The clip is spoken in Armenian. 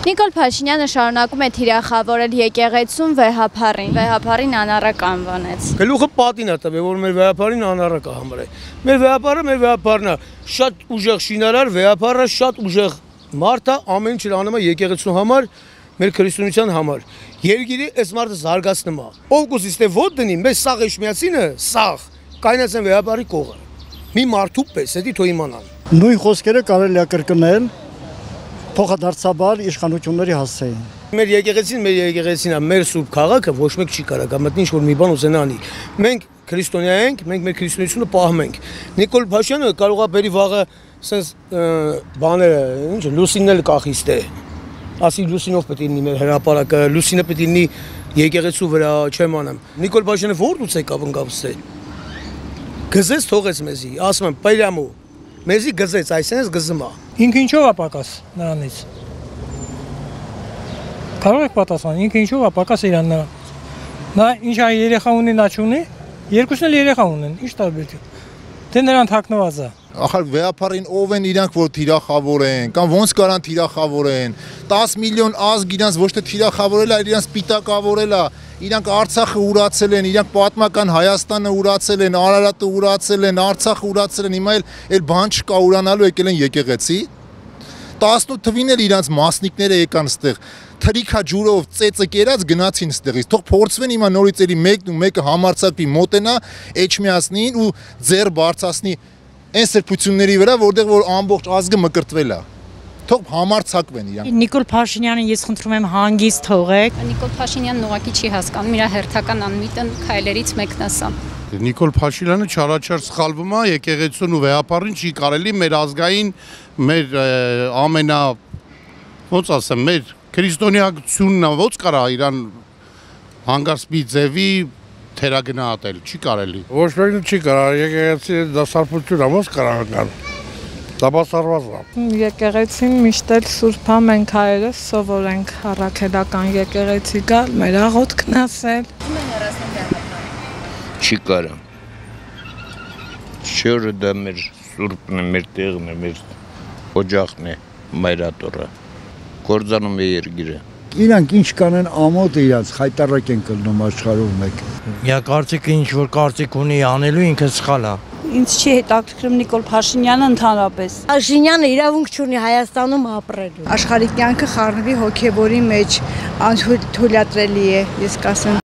Նիկոլ Փաշինյանը շարունակում է թիրախավորել եկեղեցուն վեհափառին։ Վեհափառին անառակ անվանեց։ Գլուխը պատին է տվել, որ մեր վեհափառին անառակ է համարել։ Մեր վեհափառն է, շատ ուժեղ շինարար, վեհափառը շատ ուժեղ մարդ է, ամեն ինչ անում է եկեղեցու համար, մեր քրիստոնեության համար։ Երգիրի այս մարդը զարգացնում է։ Ով կուզի ստե ոտ դնի, մեզ սաղ էշմիածինը, սաղ, կայնացեն վեհափառի կողը։ Մի մարդու պես, հետի թո իմանան։ Նույն խոսքերը կարելի է կրկնել փոխադարձաբար իշխանությունների հասցեին։ Մեր եկեղեցին է, մեր սուրբ քաղաքը ոչ մեկ չի կարող գամտնի ինչ-որ մի բան ուզենա անի։ Մենք քրիստոնյա ենք, մենք մեր քրիստոնեությունը պահում ենք։ Նիկոլ Փաշինյանը կարող է բերի վաղը sense բաները, ինչ լուսինն էլ կախիստե։ Ասի լուսինով պետք է լինի մեր հրապարակը, լուսինը պետք է լինի եկեղեցու վրա, չեմ անում։ Նիկոլ Փաշինյանը ո՞րտուց եկավ ընկավստե։ Գզեց թողեց մեզի, ասում եմ, պայրամու։ Մեզի գզեց, այսինքն գզում է։ Ինքը ինչով է պակաս նրանից։ Կարող եք պատասխանել, ինքը ինչով է պակաս իրան նրան։ Նա ինչ երեխա ունի, նա չունի, երկուսն էլ երեխա ունեն, ինչ տարբերություն։ Դե նրան թաքնված է։ Ախր վեհափառին ով են իրանք որ թիրախավորեն, կամ ոնց կարան թիրախավորեն։ 10 միլիոն ազգ իրանց ոչ թե թիրախավորել է, իրանց պիտակավորել է։ Իրանք Արցախը ուրացել են, իրանք պատմական Հայաստանը ուրացել են, Արարատը ուրացել են, Արցախը ուրացել են, հիմա էլ բան չկա ուրանալու եկել են եկեղեցի։ 18 թվին էլ իրանց մասնիկները եկան ստեղ, թրիքա ջուրով ծեծը կերած գնացին ստեղից, թող փորձվեն հիմա նորից էլի մեկն ու մեկը համարձակվի մոտենա, էջմիածնին ու ձեր բարձրացնի այն սրբությունների վրա, որտեղ որ ամբողջ ազգը մկրտվել է։ Թող համարձակվեն իրանք։ Նիկոլ Փաշինյանը ես խնդրում եմ հանգիստ թողեք։ Նիկոլ Փաշինյանն ուղղակի չի հասկանում իր հերթական անմիտն քայլերից մեկն է սա։ Նիկոլ Փաշինյանը չարաչար սխալվում է, եկեղեցուն ու վեհապառին չի կարելի մեր ազգային, մեր ամենա ոնց ասեմ, մեր քրիստոնեությունն ոնց կարա իրան հանգարսպի ձևի թերագնահատել, չի կարելի։ Ոչ մեկն չի կարող, եկեղեցի դասարբություն է, ոնց կարող անալ։ Դաբասարված է։ Եկեղեցին միշտ էլ սուրբ է, մենք հայերս սովորենք առաքելական եկեղեցի գալ, մեր աղոթքն ասել։ Չի կարա։ Շորը դա մեր սուրբն է, մեր տեղն է, մեր օջախն է, մայրատորը։ Կործանում է երգիրը։ Իրանք ինչ կանեն ամոթ իրանց խայտարակ են կլնում աշխարհում մեկ։ Իա կարծիքը ինչ որ կարծիք ունի անելու ինքը սխալ է։ Ինձ չի հետաքրքրում Նիկոլ Փաշինյանը ընդհանրապես։ Փաշինյանը իրավունք չունի Հայաստանում ապրելու։ Աշխարհի կյանքը խառնվի հոգևորի մեջ, անթույլատրելի է, ես կասեմ։